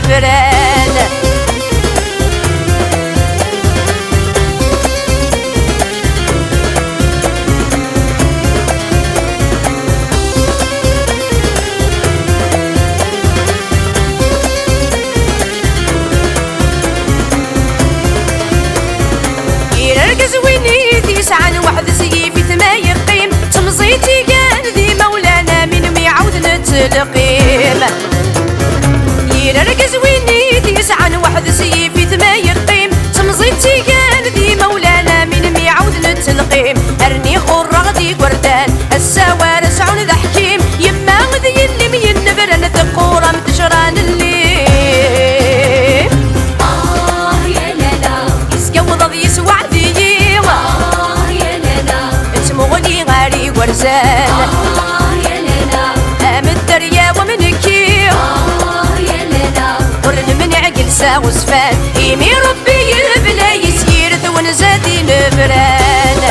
نفران يرقز وينيت يسعن واحد سيفي ثما يقيم تمزيتي كان ذي مولانا من ميعود نتلقيم يرقز وينيت يسعن واحد سيفي ثما يقيم تمزيتي كان ذي مولانا من ميعود نتلقيم ارني خرغ ذي وردان السوار سعون ذا حكيم يما ذي اللي مين نبرن ثقورة متشران الليل يا لالا يسقوض ذي يسوع مغني غاري ورزان يا لالا الدريا ومنكي يا لالا ورن من عقل ساغ وسفان يمي ربي يبلا يسير ثون زادي نفران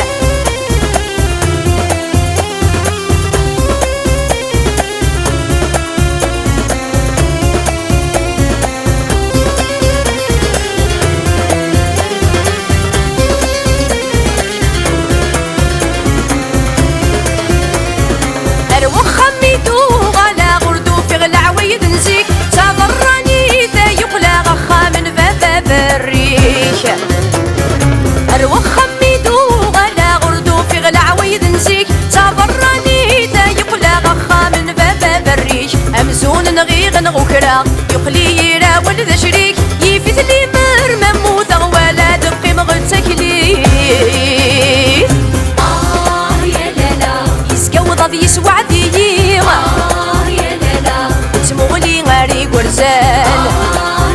اروخ خميدو غلا غردو في غلا عويد نزيك صابراني تا يقلا غخا من بابا بريش امزون نغيغ نغوكرا يقلي يرا ولد شريك يفيت لي مرمى موثا ولا دقي مغل تكليف يا لالا يسقوض ذي يسوع ذي يا لالا تمغلي غاري ورزان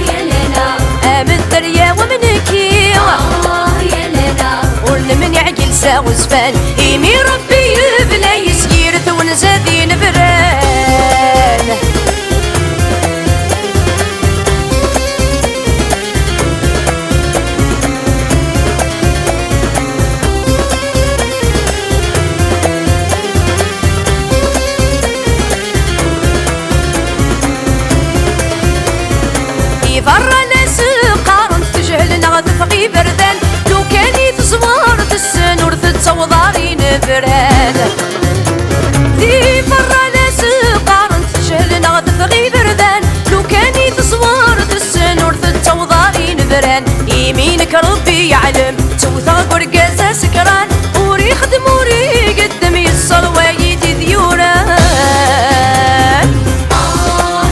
يا لالا الدريا ومنكي يا لالا ورن من يعقل ساغ وزفان يمي ربي يبلا يسير ثون زادي نفران يفر ناس قارن تجهل نغتفقي بردان لو كاني تصور السنور تتصوضاري نفران ذي فر ناس قارن تجهل نغتفقي بردان لو كاني تصور السنور تتصوضاري نفران يمينك ربي يعلم توثق ورقازة سكران وري خدم وري قدم يصل ويتي ذيوران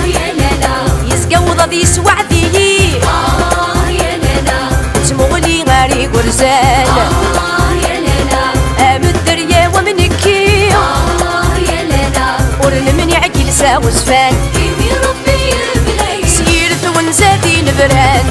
يا لالا يسقوض ذي سوع يا لالا تمغلي غاري ورزان يا لالا الدريا ومنكي يا لالا ورن من يعقل ساغ وزفان يمي ربي يبلا سير ثون زادي نفران